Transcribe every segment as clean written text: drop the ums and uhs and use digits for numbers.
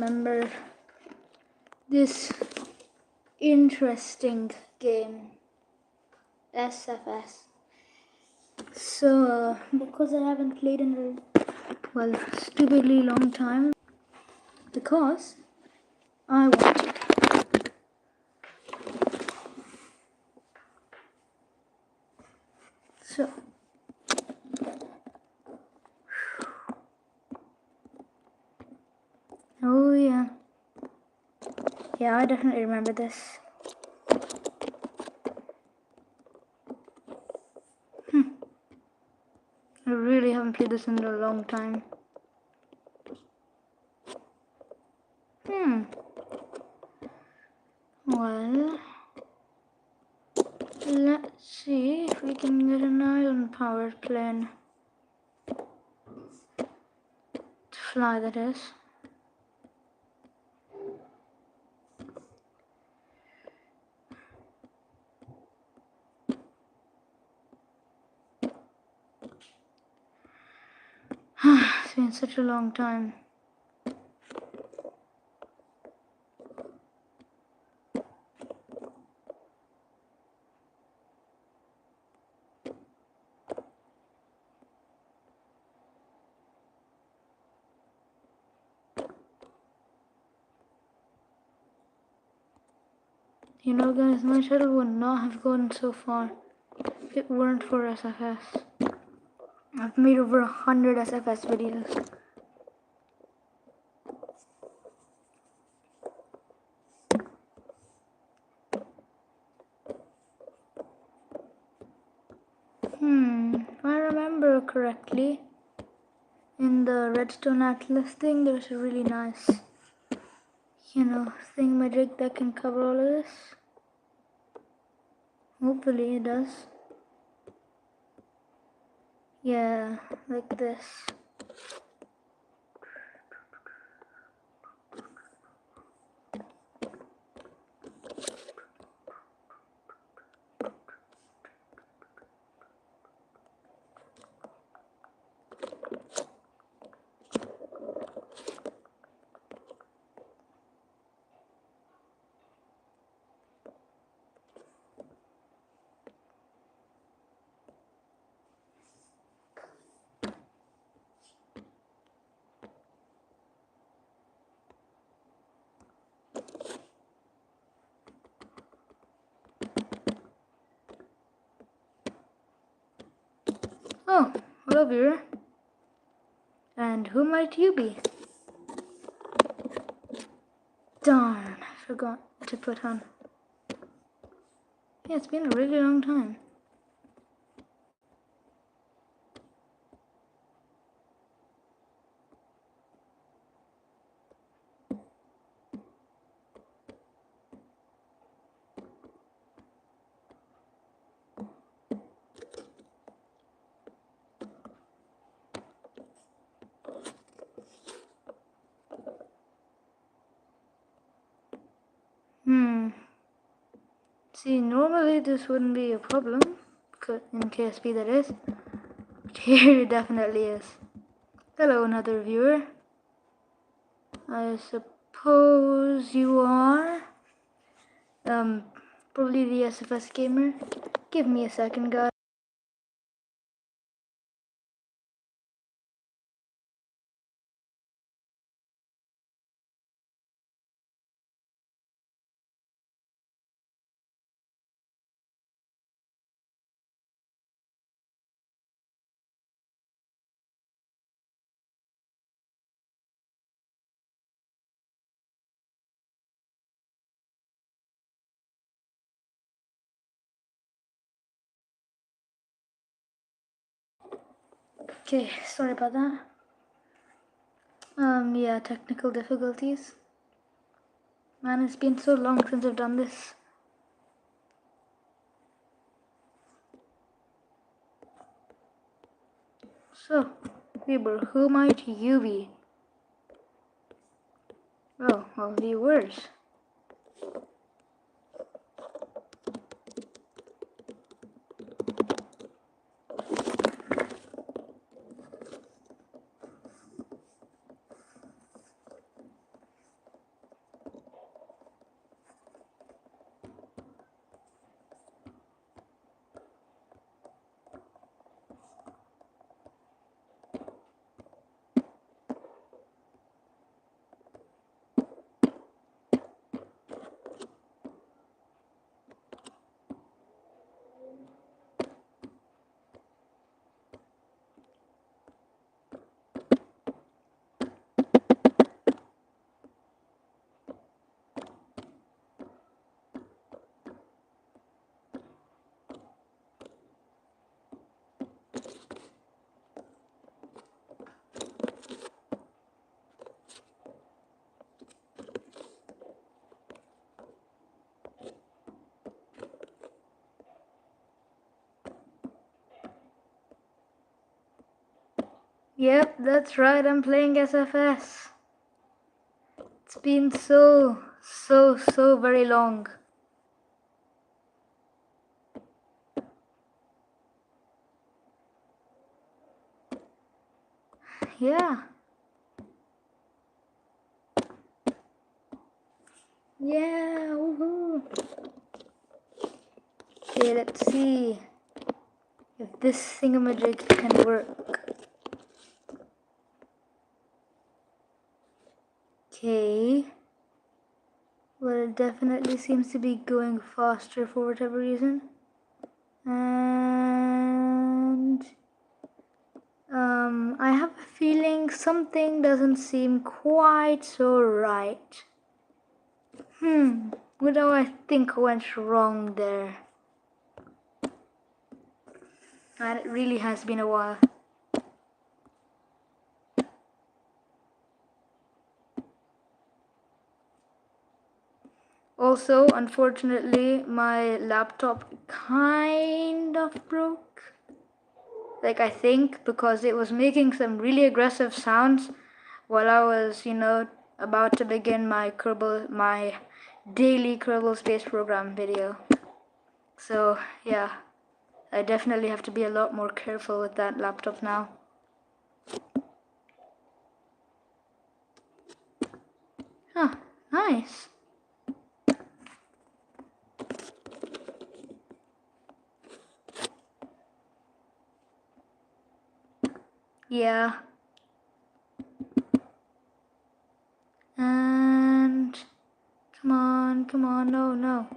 remember this interesting game, SFS. So, because I haven't played in a stupidly long time, because I want to. So, oh yeah. Yeah, I definitely remember this. I really haven't played this in a long time. Well, let's see if we can get an iron powered plane. To fly, that is. It's been such a long time. You know, guys, my channel would not have gone so far if it weren't for SFS. I've made over 100 SFS videos. If I remember correctly, in the Redstone Atlas thing, there's a really nice, thingamajig that can cover all of this. Hopefully it does. Yeah, like this. Oh, hello viewer. And who might you be? Darn, I forgot to put on. Yeah, it's been a really long time. See, normally this wouldn't be a problem, in KSP that is, but here it definitely is. Hello, another viewer. I suppose you are, probably the SFS gamer. Give me a second, guys. Okay, sorry about that. Yeah, technical difficulties. Man, it's been so long since I've done this. So, viewer, who might you be? Oh, well, viewers. Yep, that's right, I'm playing SFS. It's been so very long. Yeah. Yeah, woohoo. Okay, let's see if this thingamajig can work. Okay. Well, it definitely seems to be going faster for whatever reason. And I have a feeling something doesn't seem quite so right. What do I think went wrong there? And it really has been a while. Also, unfortunately, my laptop kind of broke. Like, I think because it was making some really aggressive sounds while I was, about to begin my daily Kerbal Space Program video. So, yeah, I definitely have to be a lot more careful with that laptop now. Huh, nice. Yeah. And come on, no.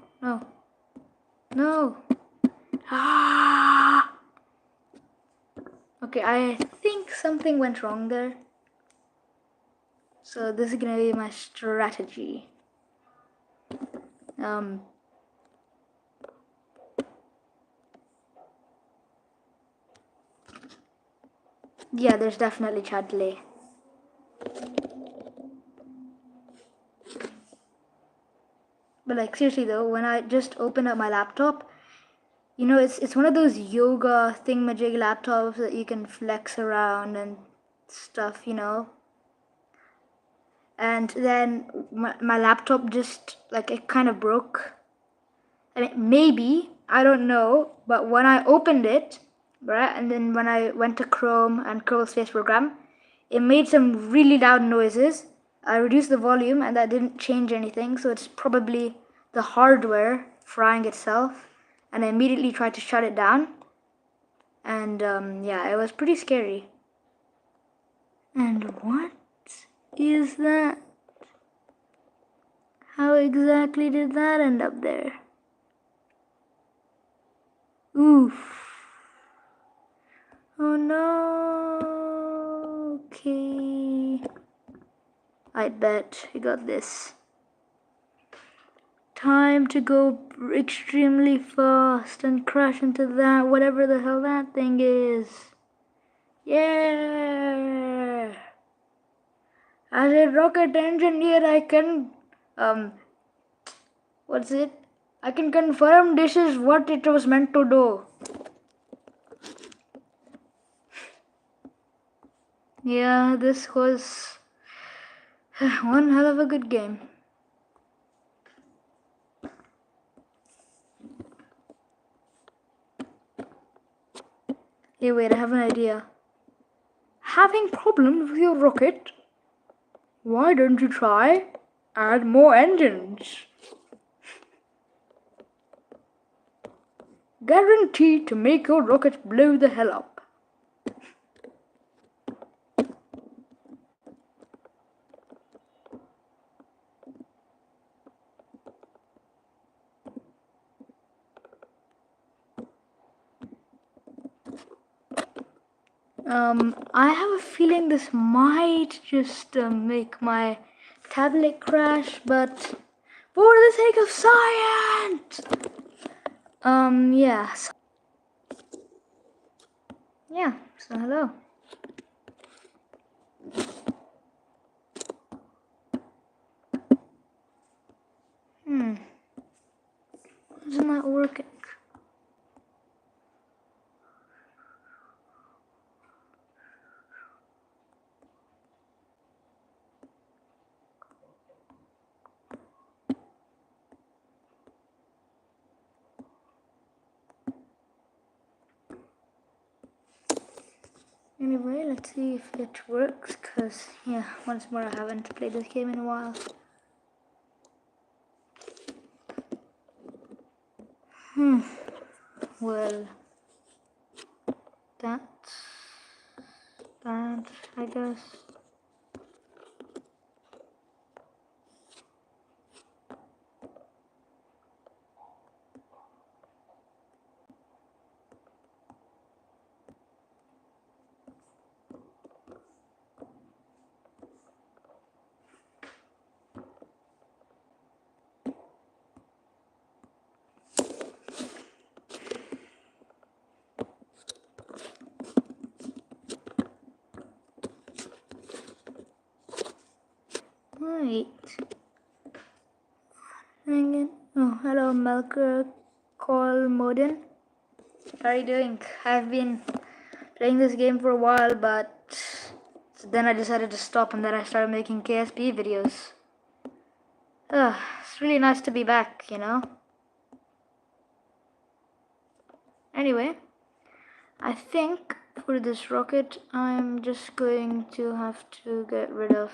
Ah! Okay, I think something went wrong there. So this is gonna be my strategy. Yeah, there's definitely chat delay. But like seriously though, when I just open up my laptop, it's one of those yoga thingamajig laptops that you can flex around and stuff, And then my laptop just like it kind of broke. I mean, maybe, I don't know, but when I opened it, right, and then when I went to Chrome and Kerbal Space Program, it made some really loud noises. I reduced the volume and that didn't change anything, so it's probably the hardware frying itself. And I immediately tried to shut it down. And yeah, it was pretty scary. And what is that? How exactly did that end up there? Oof. Oh no. Okay. I bet we got this. Time to go extremely fast and crash into that, whatever the hell that thing is. Yeah. As a rocket engineer, I can, what's it? I can confirm this is what it was meant to do. Yeah, this was one hell of a good game. Hey, wait, I have an idea. Having problems with your rocket? Why don't you try add more engines? Guaranteed to make your rocket blow the hell up. I have a feeling this might just make my tablet crash, but for the sake of science! Yeah. Yeah, so hello. Isn't that working? Anyway, let's see if it works, because, yeah, once more, I haven't played this game in a while. Well, that's that, I guess. Right. Hang Oh, hello, Melker Call Modin. How are you doing? I've been playing this game for a while, but then I decided to stop, and then I started making KSP videos. It's really nice to be back, you know? Anyway, I think for this rocket, I'm just going to have to get rid of,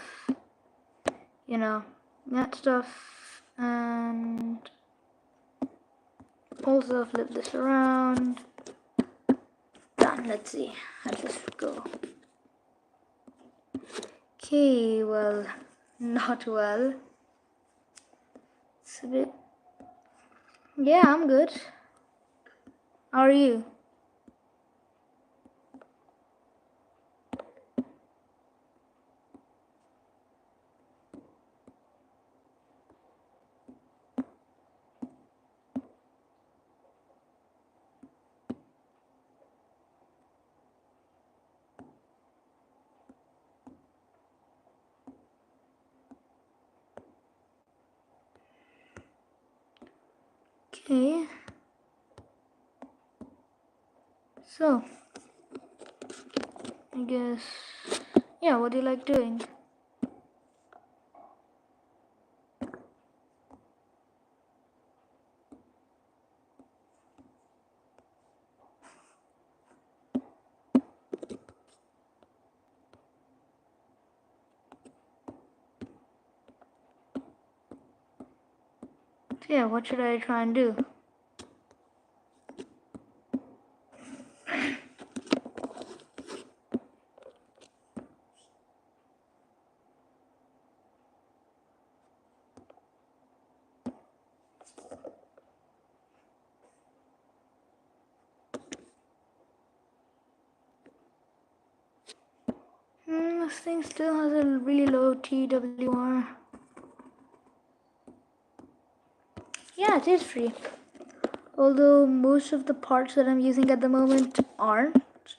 you know, that stuff, and also flip this around. Done. Let's see how does this go. Okay, well, not well. It's a bit... Yeah, I'm good. How are you? Okay. So, I guess... Yeah, what do you like doing? So yeah, what should I try and do? This thing still has a really low TWR. Yeah, it is free. Although most of the parts that I'm using at the moment aren't.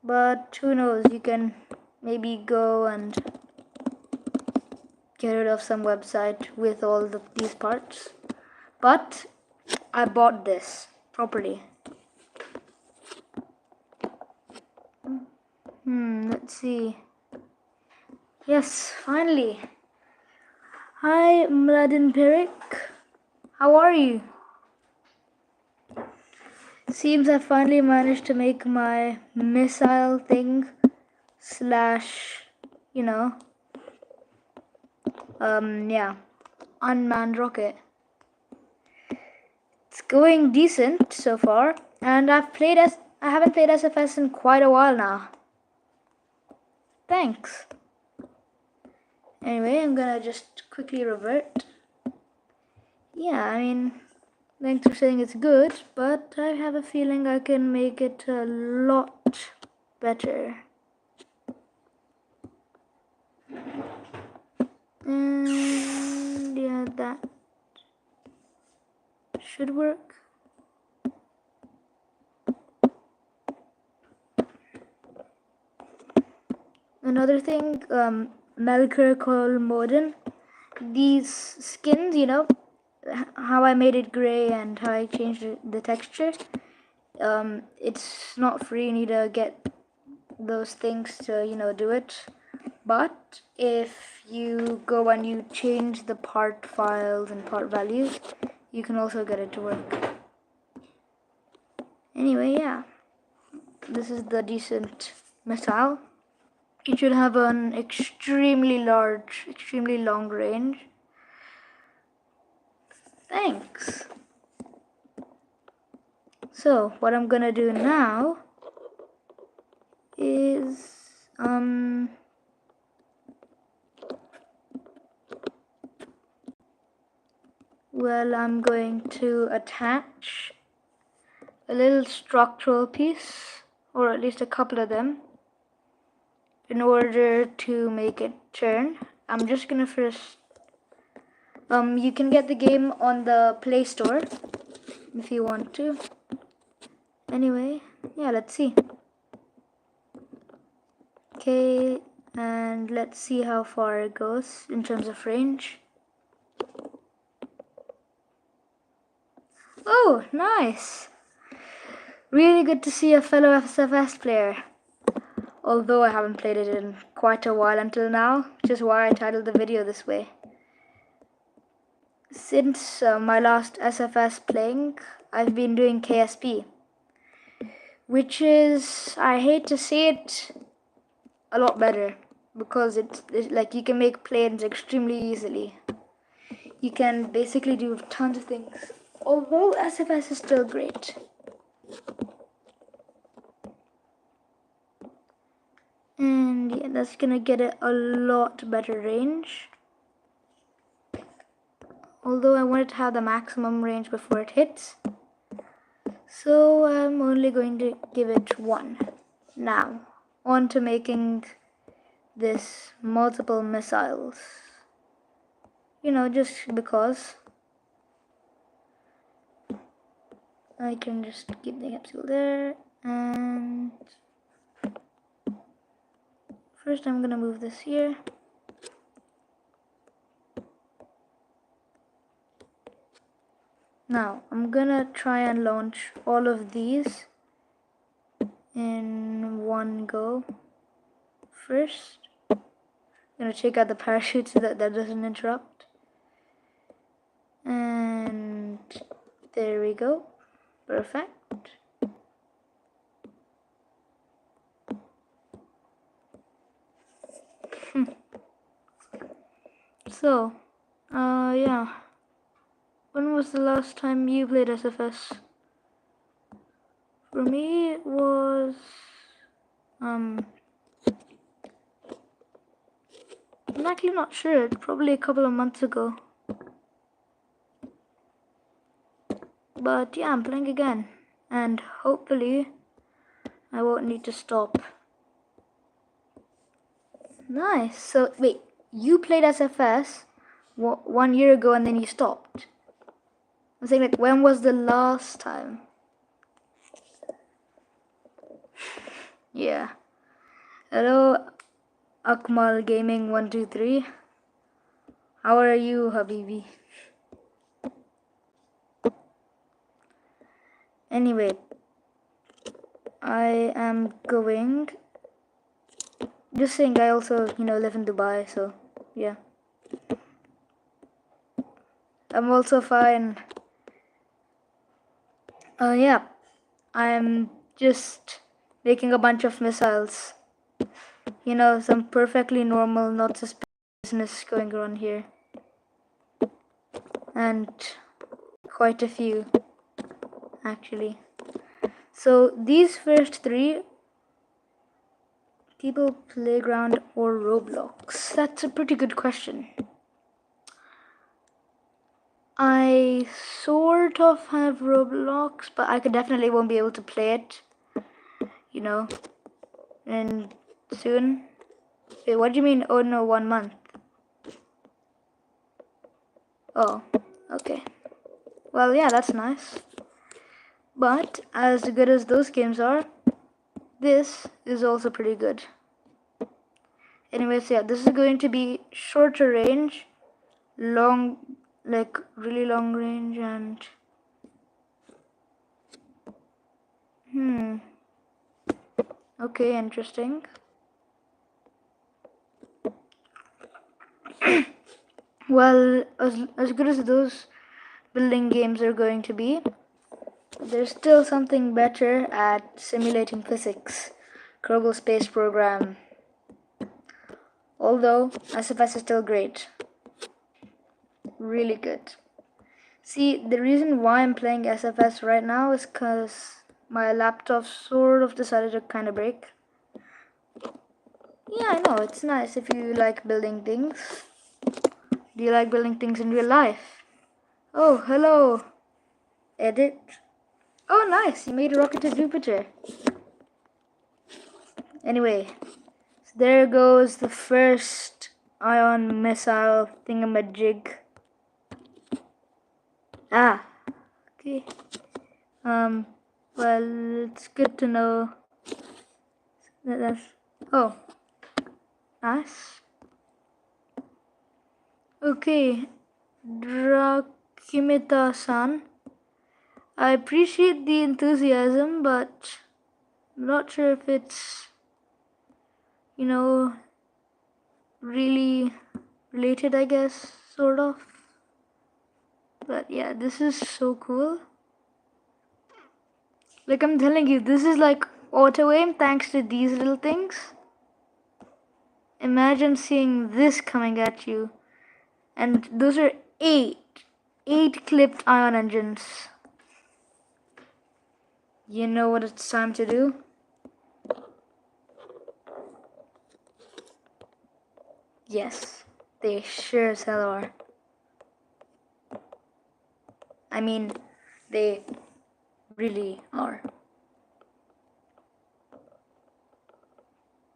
But who knows, you can maybe go and get rid of some website with all these parts. But I bought this properly. Let's see. Yes, finally. Hi, Mladen Pirik. How are you? Seems I finally managed to make my missile thing slash, you know, yeah, unmanned rocket. It's going decent so far, and I haven't played SFS in quite a while now. Thanks. Anyway, I'm gonna just quickly revert. Yeah, I mean, thanks for saying it's good, but I have a feeling I can make it a lot better. And yeah, that should work. Another thing, Melker Call Modern, these skins, you know, how I made it gray and how I changed the texture, it's not free. You need to get those things to, you know, do it. But if you go and you change the part files and part values, you can also get it to work. Anyway, yeah. this is the decent missile. It should have an extremely long range. Thanks. So what I'm gonna do now is well, I'm going to attach a little structural piece, or at least a couple of them, in order to make it turn. I'm just gonna first you can get the game on the Play Store if you want to. Anyway, yeah, let's see. Okay, and let's see how far it goes in terms of range. Oh, nice! Really good to see a fellow SFS player. Although I haven't played it in quite a while until now, which is why I titled the video this way. Since my last SFS playing, I've been doing KSP, which is, I hate to say it, a lot better, because it's like you can make planes extremely easily. You can basically do tons of things, although SFS is still great. And yeah, that's gonna get it a lot better range. Although I wanted to have the maximum range before it hits, so I'm only going to give it 1. Now, on to making this multiple missiles. You know, just because. I can just keep the capsule there, and first I'm gonna move this here. Now I'm gonna try and launch all of these in one go. First, I'm gonna check out the parachute so that doesn't interrupt. And there we go. Perfect. So, yeah. When was the last time you played SFS? For me, it was, I'm actually not sure. Probably a couple of months ago. But yeah, I'm playing again. And hopefully, I won't need to stop. Nice. So, wait, you played SFS 1 year ago and then you stopped? I'm saying, like, when was the last time? Yeah. Hello, Akmal Gaming 123. How are you, Habibi? Anyway, I am going. Just saying, I also, live in Dubai, so yeah. I'm also fine. Yeah, I'm just making a bunch of missiles. Some perfectly normal, not suspicious business going on here. And quite a few, actually. So these first 3, people, Playground, or Roblox? That's a pretty good question. I sort of have Roblox, but I definitely won't be able to play it, and soon. Wait, what do you mean? Oh no, 1 month. Oh, okay. Well, yeah, that's nice. But as good as those games are, this is also pretty good. Anyways, yeah, this is going to be shorter range, really long range, and okay, interesting. Well, as good as those building games are going to be, There's still something better at simulating physics. Kerbal Space Program. Although SFS is still great. Really good. See, the reason why I'm playing SFS right now is because my laptop sort of decided to kind of break. Yeah, I know, it's nice if you like building things. Do you like building things in real life? Oh, hello. Edit. Oh, nice, you made a rocket to Jupiter. Anyway, so there goes the first ion missile thingamajig. Ah, okay. Well, it's good to know that that's... Oh, nice. Okay, Drakimita-san. I appreciate the enthusiasm, but I'm not sure if it's, really related, I guess, sort of. But yeah, this is so cool. Like I'm telling you, this is like auto aim thanks to these little things. Imagine seeing this coming at you. And those are eight clipped ion engines. You know what it's time to do? Yes, they sure as hell are. I mean, they really are.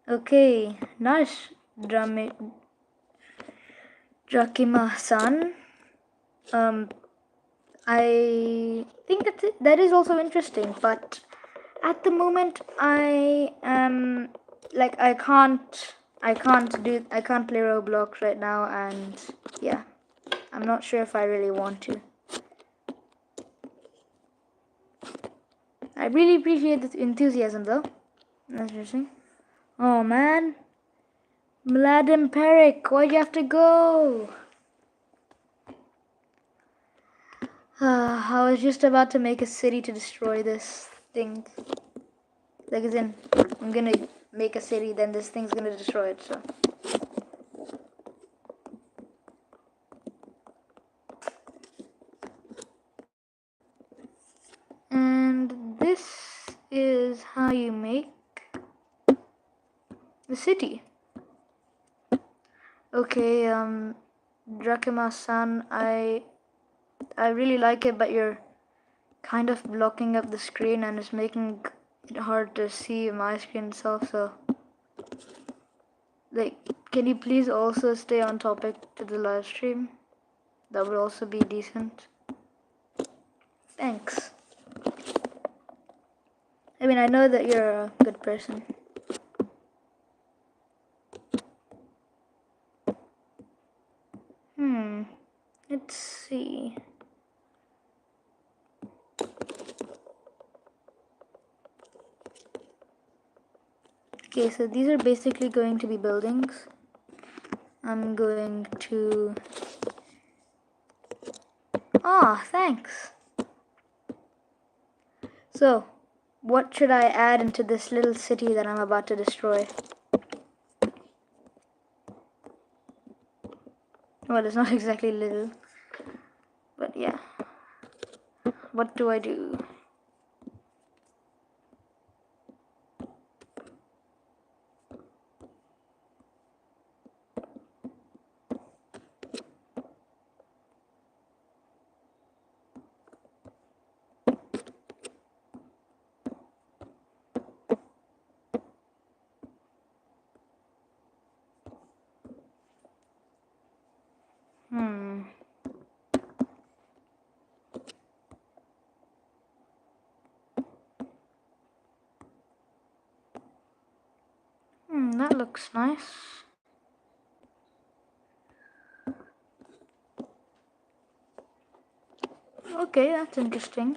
Okay, nice, Drakima-san. I think that is also interesting, but at the moment I am like I can't play Roblox right now, and yeah, I'm not sure if I really want to. I really appreciate the enthusiasm though. That's interesting. Oh man, Mladen Peric, why'd you have to go? I was just about to make a city to destroy this thing. Like as in, I'm gonna make a city, then this thing's gonna destroy it, so. And this is how you make the city. Okay, Drakima-san, I really like it, but you're kind of blocking up the screen and it's making it hard to see my screen itself, so like, can you please also stay on topic to the live stream? That would also be decent. Thanks. I mean, I know that you're a good person. Let's see. Okay, so these are basically going to be buildings. I'm going to... Ah, thanks. So, what should I add into this little city that I'm about to destroy? Well, it's not exactly little, but yeah. What do I do? That looks nice. Okay, that's interesting.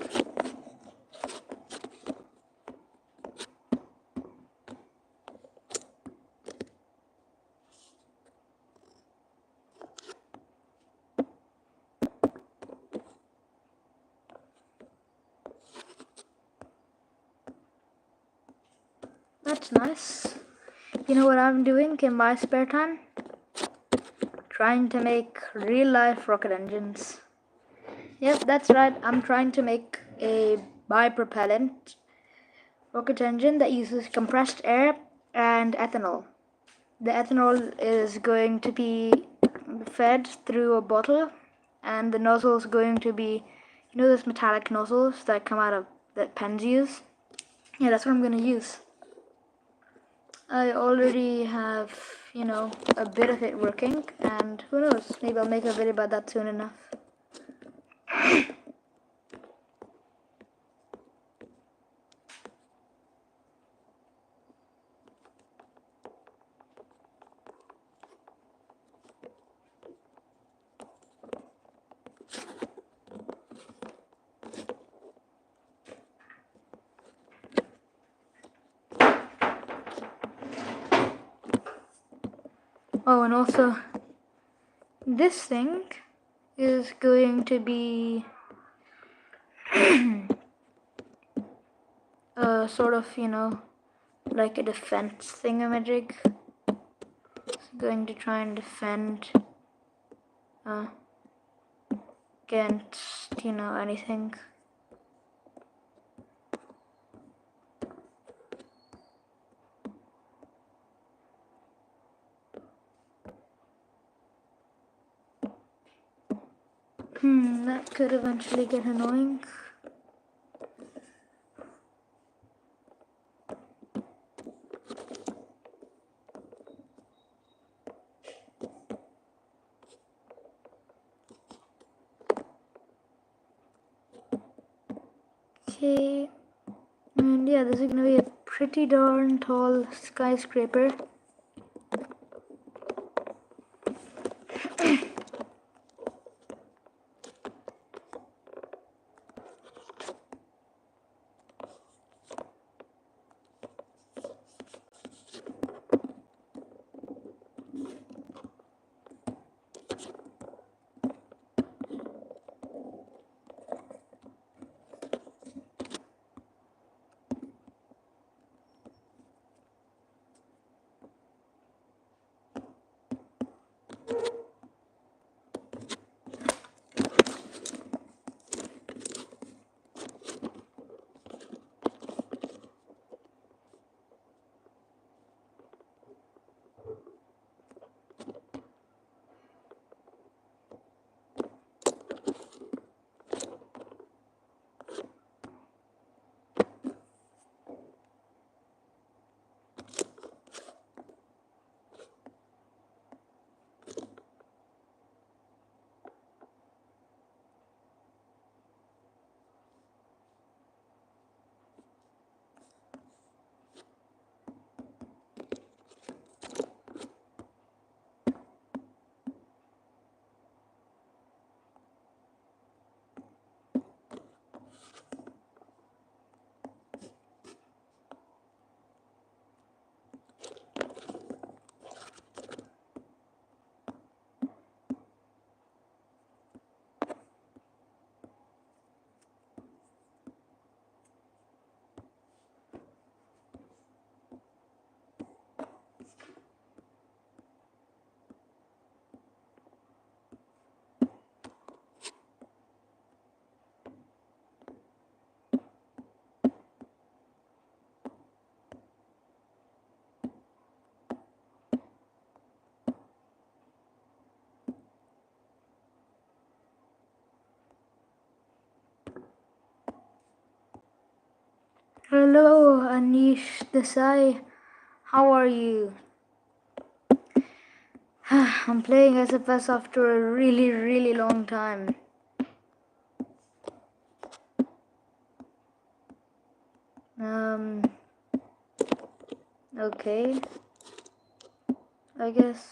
That's nice. You know what I'm doing in my spare time? Trying to make real-life rocket engines. Yep, that's right. I'm trying to make a bipropellant rocket engine that uses compressed air and ethanol. The ethanol is going to be fed through a bottle, and the nozzle is going to be, you know, those metallic nozzles that come out of that pens use? Yeah, that's what I'm going to use. I already have, you know, a bit of it working, and who knows, maybe I'll make a video about that soon enough. Oh, and also, this thing is going to be sort of, you know, like a defense thingamajig. It's going to try and defend against, you know, anything. That could eventually get annoying. Okay, and yeah, this is gonna be a pretty darn tall skyscraper. Hello, Anish Desai. How are you? I'm playing SFS after a really long time. Okay. I guess.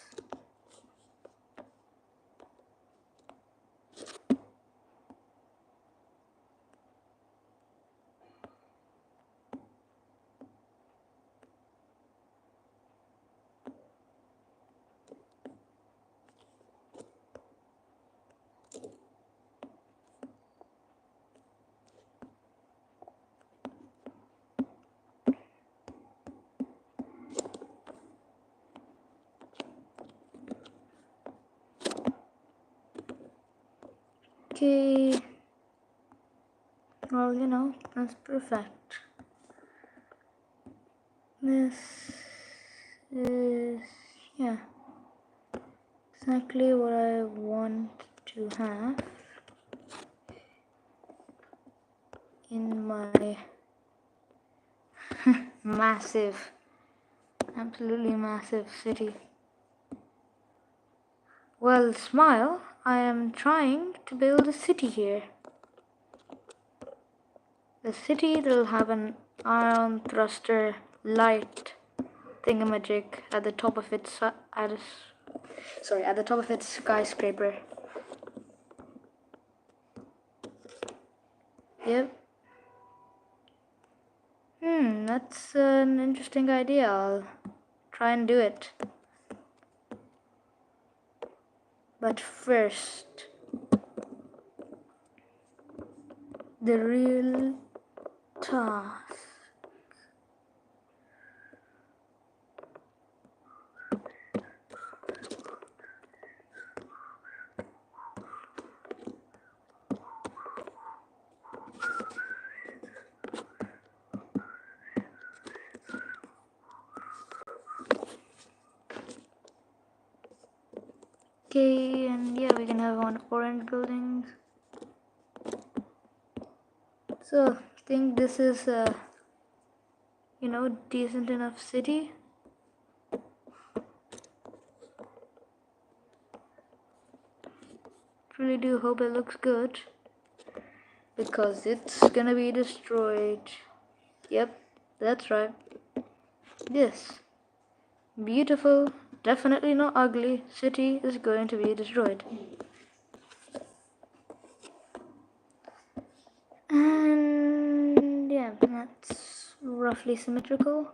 Okay. Well, you know, that's perfect. This is, yeah, exactly what I want to have in my massive, absolutely massive city. Well, smile, I am trying to build a city here. A city that'll have an ion thruster light thingamajig at the top of its at the top of its skyscraper. Yep. That's an interesting idea. I'll try and do it. But first, the real task. Okay, and yeah, we can have one orange building. So, I think this is a, you know, decent enough city. Really do hope it looks good, because it's gonna be destroyed. Yep, that's right. This beautiful, definitely not ugly city is going to be destroyed. And yeah, that's roughly symmetrical.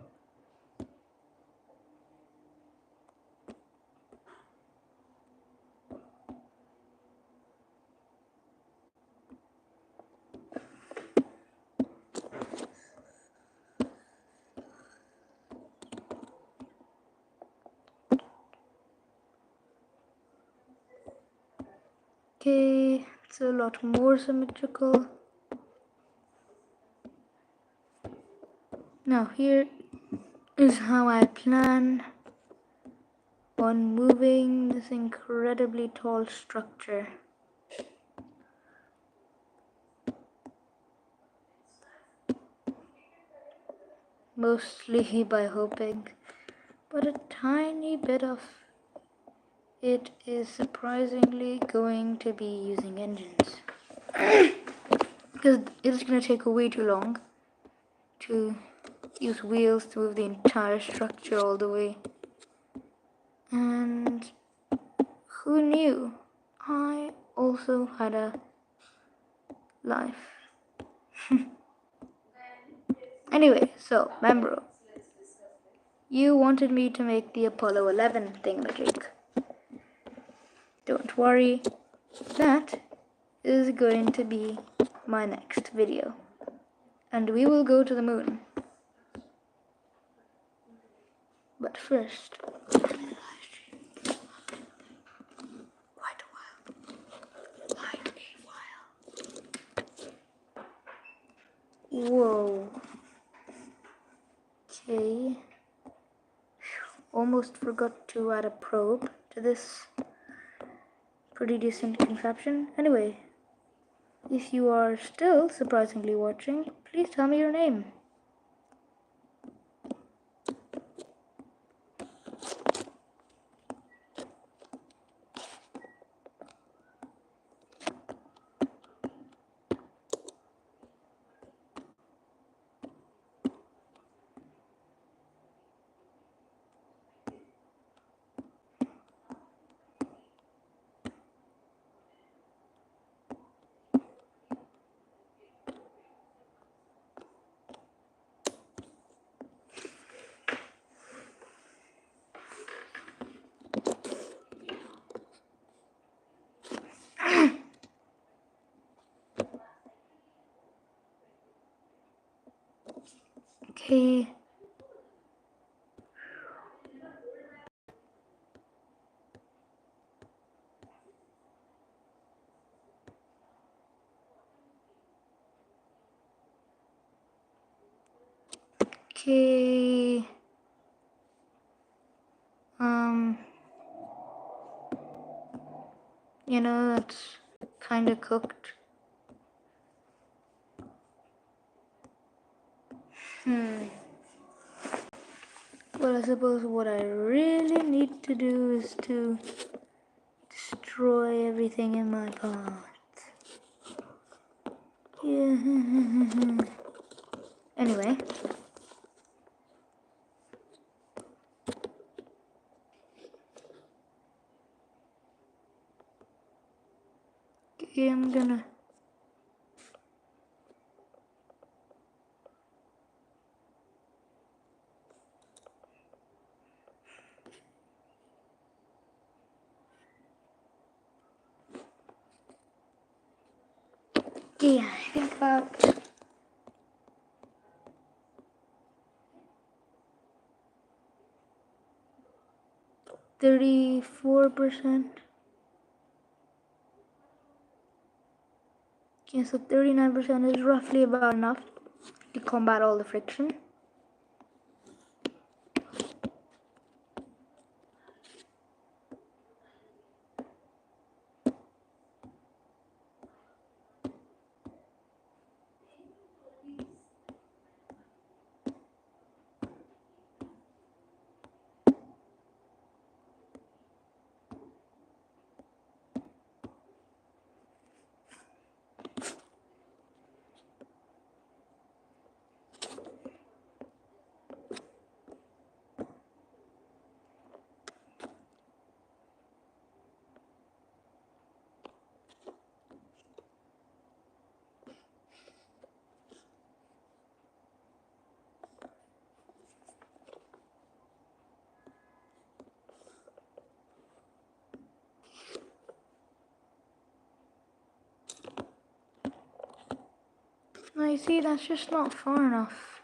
Okay, it's a lot more symmetrical. Now here is how I plan on moving this incredibly tall structure. Mostly by hoping, but a tiny bit of it is surprisingly going to be using engines. Because it's going to take way too long to use wheels to move the entire structure all the way. And who knew? I also had a life. Anyway, so, Membro, you wanted me to make the Apollo 11 thingamajig. Don't worry, that is going to be my next video. And we will go to the moon. But first, quite a while. Whoa. Okay. Almost forgot to add a probe to this pretty decent contraption. Anyway, if you are still surprisingly watching, please tell me your name. Okay. Okay. You know, it's kind of cooked. Well, I suppose what I really need to do is to destroy everything in my path. Yeah. Anyway. Okay, I'm gonna... Yeah, I think about 34%. Okay, so 39% is roughly about enough to combat all the friction. I see, that's just not far enough.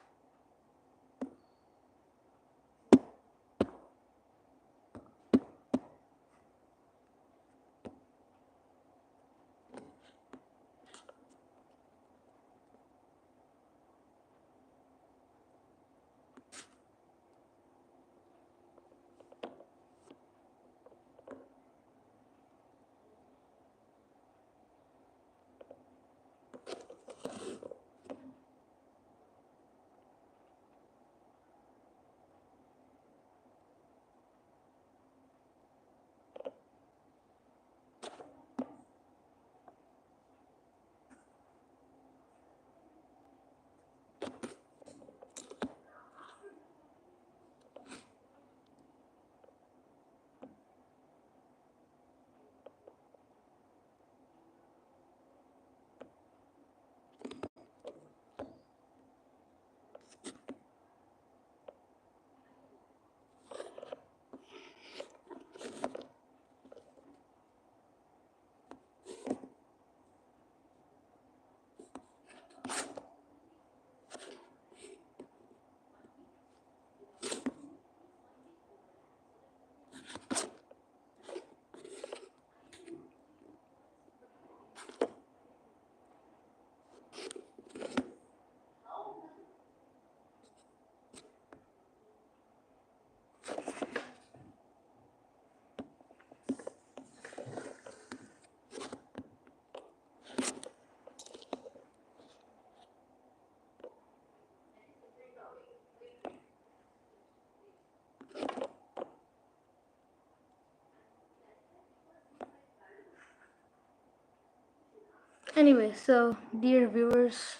Anyway, so dear viewers,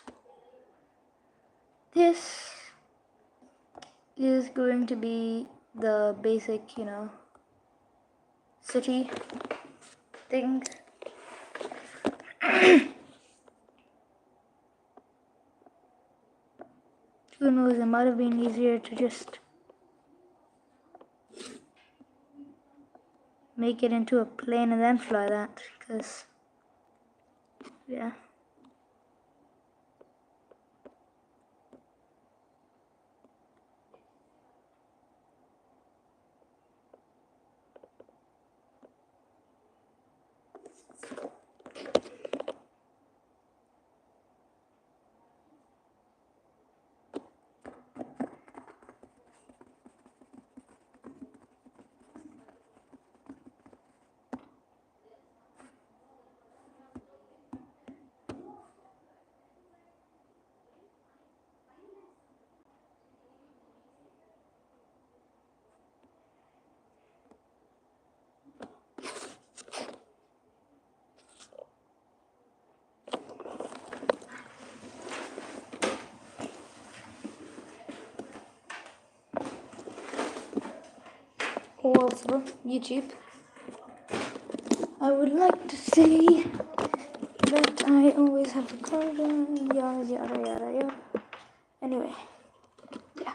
this is going to be the basic, city thing. Who knows, it might have been easier to just make it into a plane and then fly that, because, yeah. also YouTube. I would like to say that I always have a garden, yada yada yada yada. Anyway, yeah.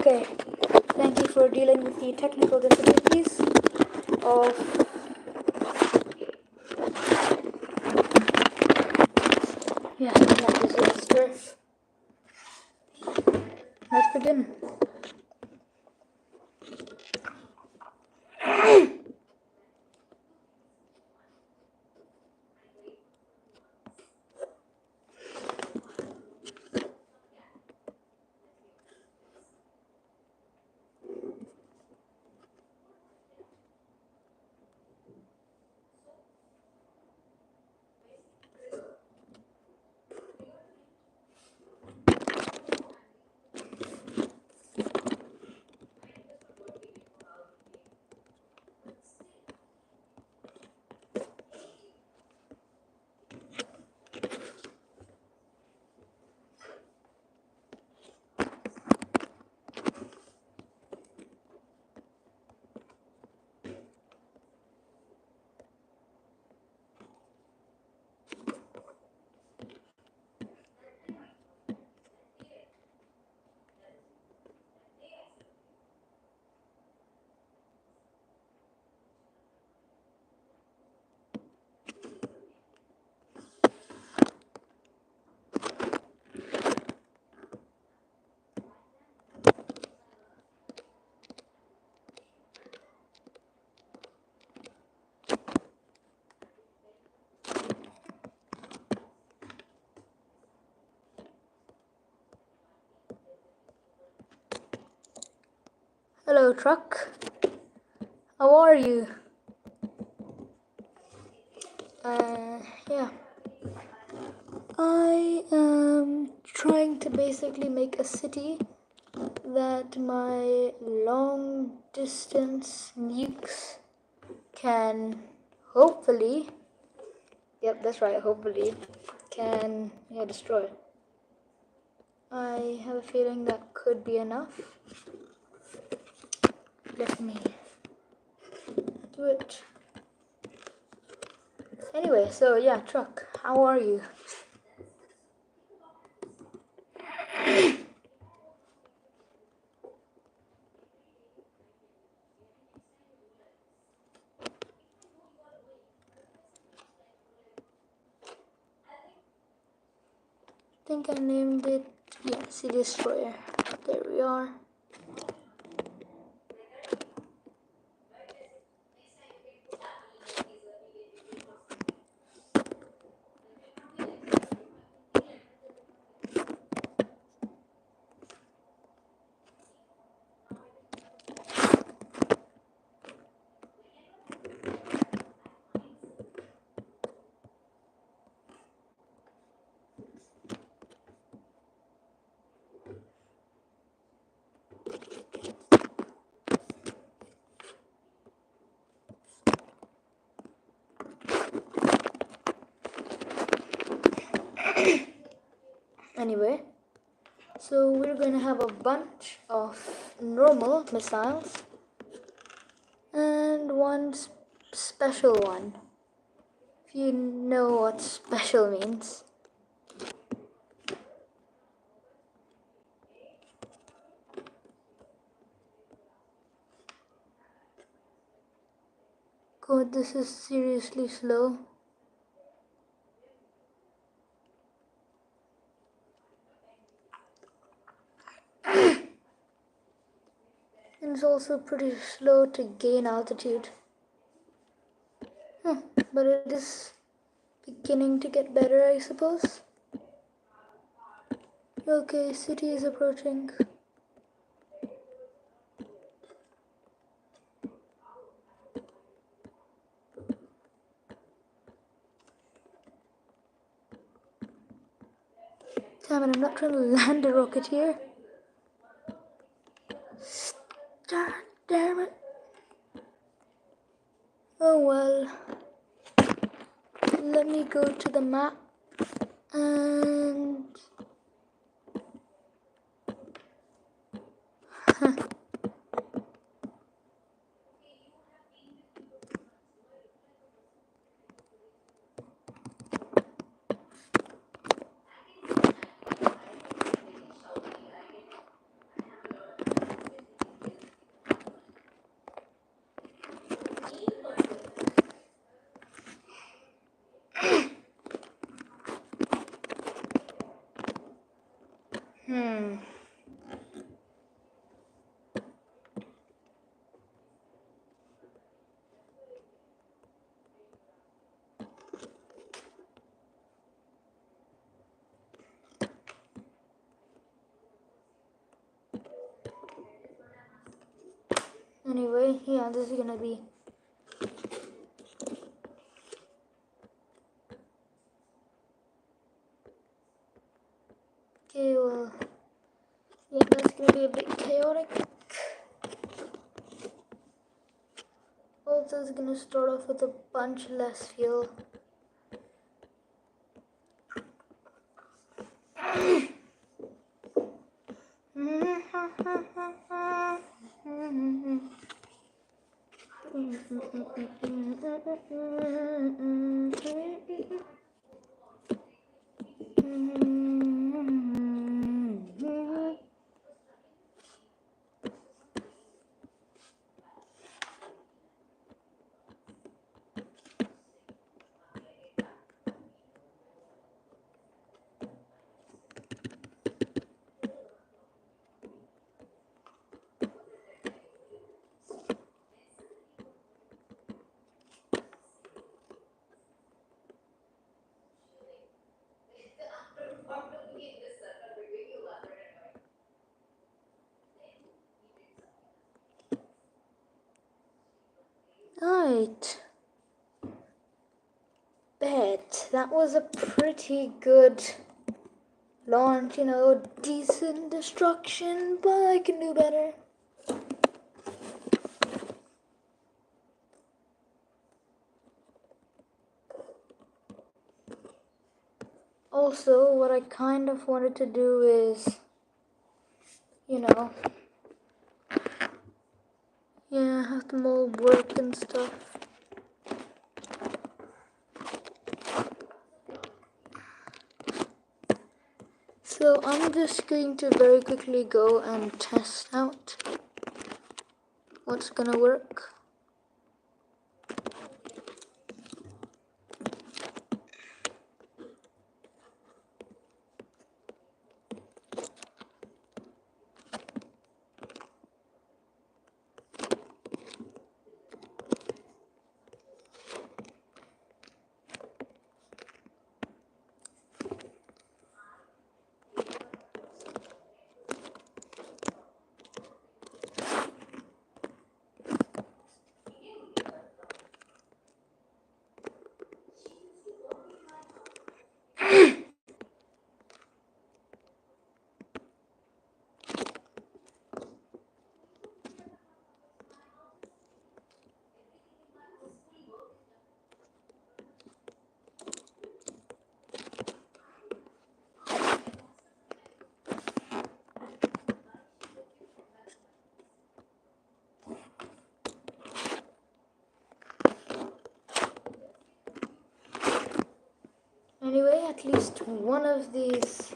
Okay, thank you for dealing with the technical difficulties of that disaster. Let's begin. Hello, truck. How are you? Yeah. I am trying to basically make a city that my long distance nukes can hopefully, yep, that's right, hopefully, can destroy. I have a feeling that could be enough. Let me do it. Anyway, so yeah, truck, how are you? I think I named it, yeah, Sea Destroyer. There we are. Anyway, so we're gonna have a bunch of normal missiles and one special one. If you know what special means. God, this is seriously slow. And it's also pretty slow to gain altitude. But it is beginning to get better, I suppose. Okay, city is approaching. Damn it, I'm not trying to land a rocket here. Damn it. Oh well. Let me go to the map and... Anyway, yeah, this is gonna be... Okay, well... Yeah, that's gonna be a bit chaotic. Also, it's gonna start off with a bunch less fuel. Right. Bet that was a pretty good launch, you know, decent destruction, but I can do better. Also, what I kind of wanted to do is, you know, yeah, have them all work and stuff. So I'm just going to very quickly go and test out what's gonna work. at least one of these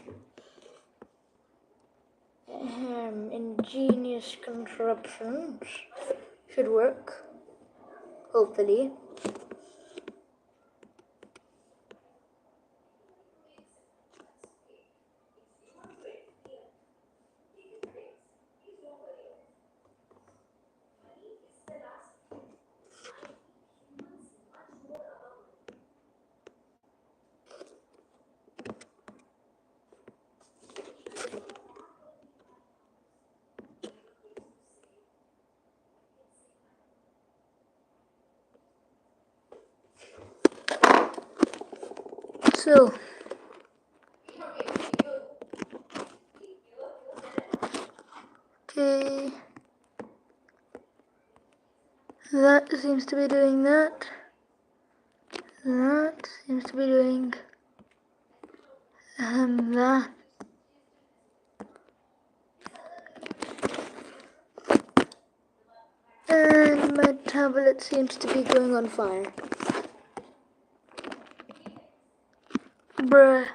ingenious contraptions should work, hopefully. So, okay, that seems to be doing that. That seems to be doing that. And my tablet seems to be going on fire. Bruh.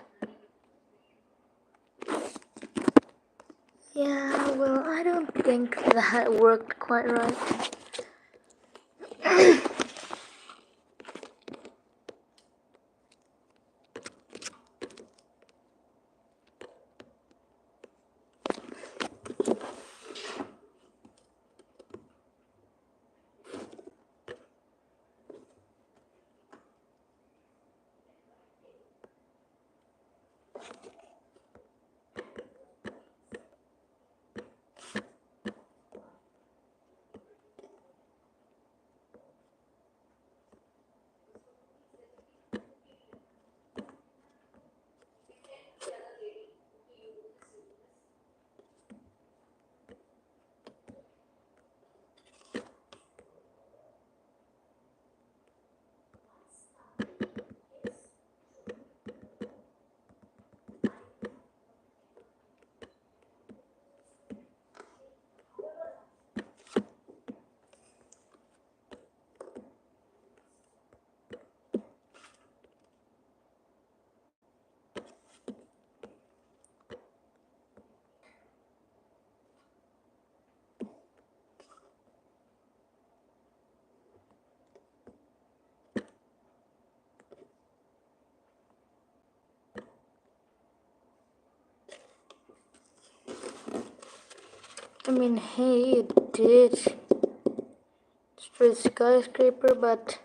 Yeah, well, I don't think that worked quite right. I mean, hey, it did destroy the skyscraper, but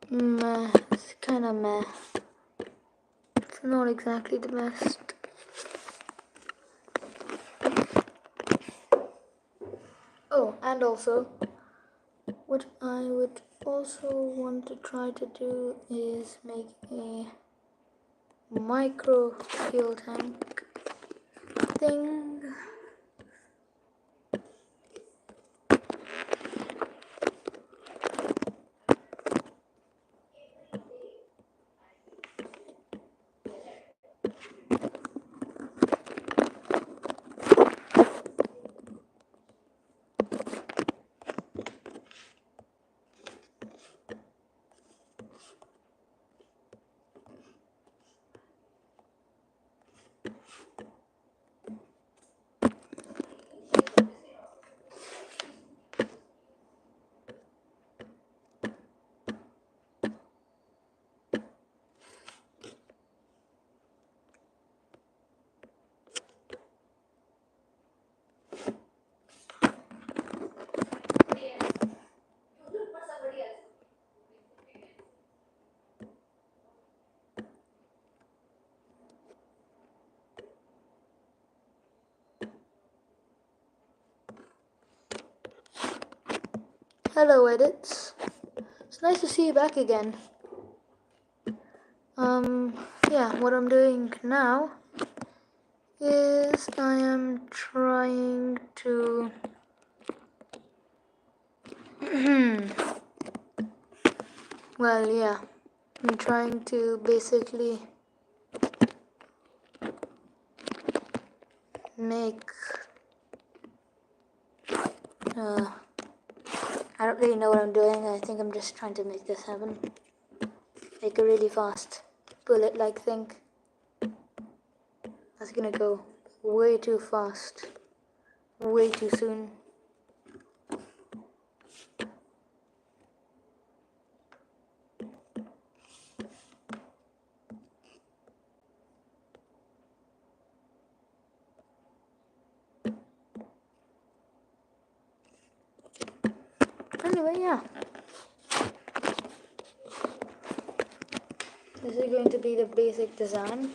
meh, it's kind of meh. It's not exactly the best. Oh, and also, what I would also want to try to do is make a micro fuel tank thing. Hello, edits. It's nice to see you back again. Yeah, what I'm doing now is I am trying to well, yeah, I'm trying to basically make I don't really know what I'm doing. I think I'm just trying to make this happen. like a really fast bullet-like thing. That's gonna go way too fast, way too soon. Anyway, yeah. This is going to be the basic design.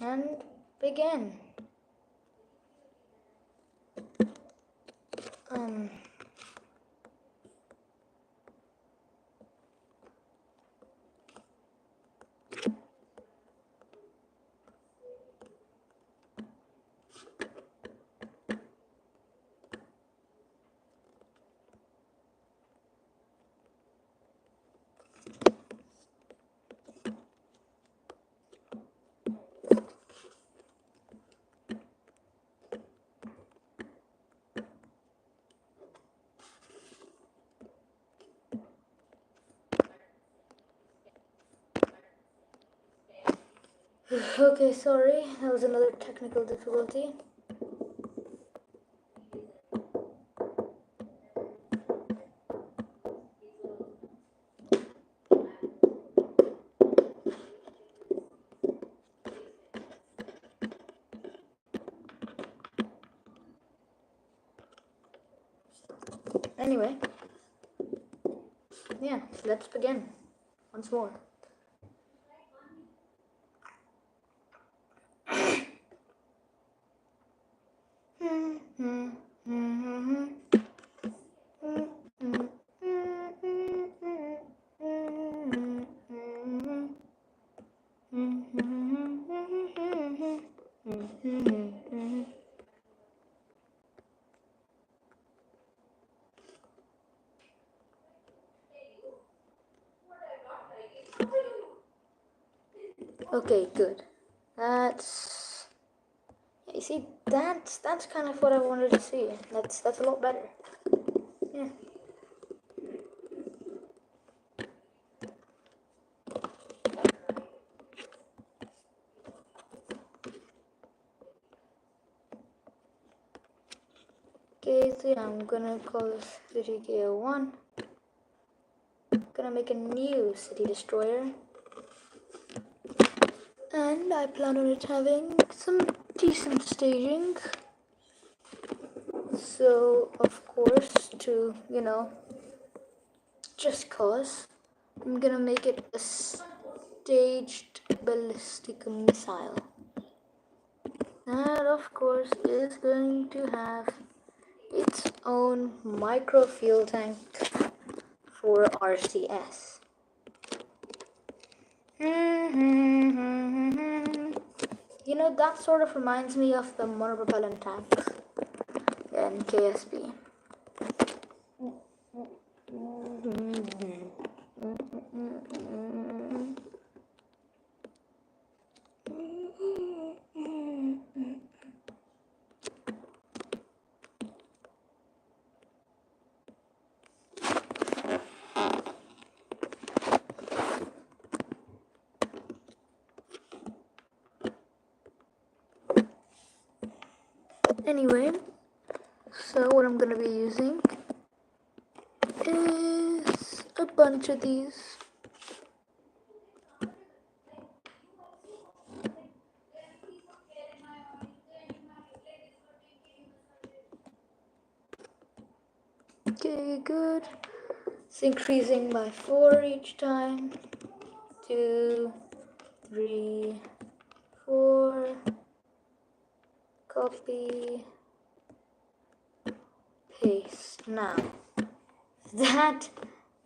And begin. Okay, sorry, that was another technical difficulty. Anyway, yeah, let's begin once more. Okay, good. You see, that's kind of what I wanted to see. That's a lot better. Yeah. Okay, so yeah, I'm gonna call this city KO1. Gonna make a new city destroyer. And I plan on it having some decent staging. So, of course, to, just cause, I'm gonna make it a staged ballistic missile. That, of course, is going to have its own micro fuel tank for RCS. That sort of reminds me of the monopropellant tanks in KSP. Anyway, so what I'm gonna be using is a bunch of these. Okay, good. It's increasing by 4 each time. 2, 3, 4. Copy. Paste. Now, if that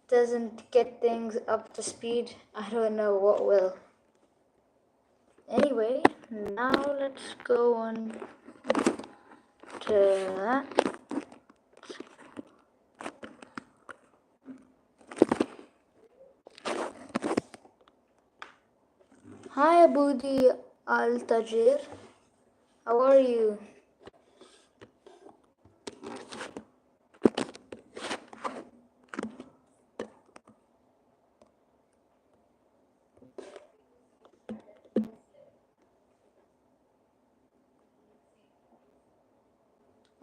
doesn't get things up to speed, I don't know what will. Anyway, now let's go on to that. Hi Abudi Al-Tajir, how are you?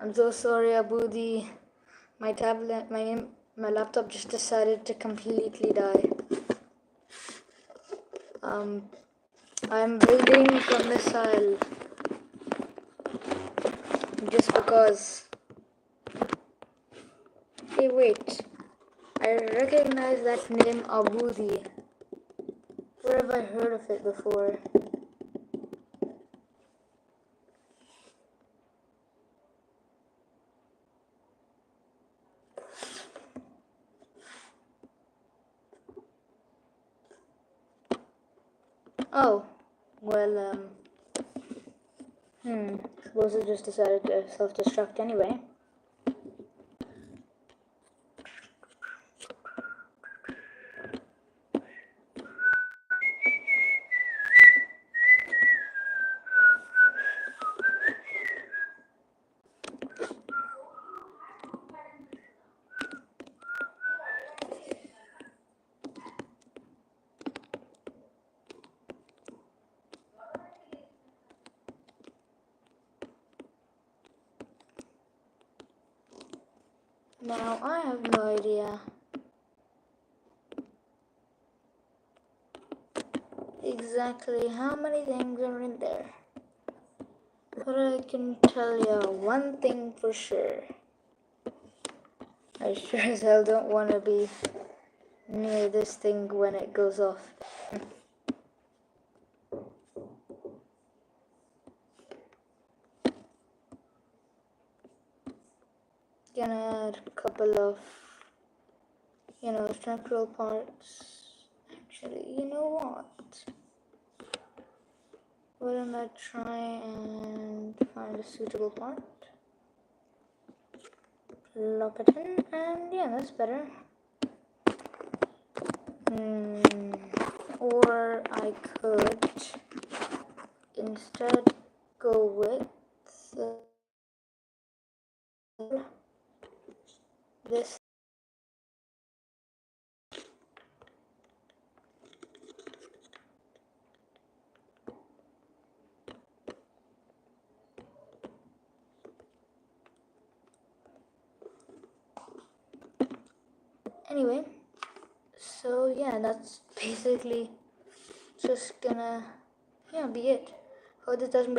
I'm so sorry, Abudi. My tablet, my laptop just decided to completely die. I'm building a missile just because. Hey, wait. I recognize that name, Abudi. Where have I heard of it before? Oh, well, suppose it just decided to self-destruct anyway. Now, I have no idea exactly how many things are in there. But I can tell you one thing for sure. I sure as hell don't want to be near this thing when it goes off. Gonna add a couple of, structural parts. Actually, you know what? Why don't I try and find a suitable part? Plop it in, and yeah, that's better. Or I could instead go with this. Anyway, so yeah, that's basically just gonna be it. Hope this doesn't break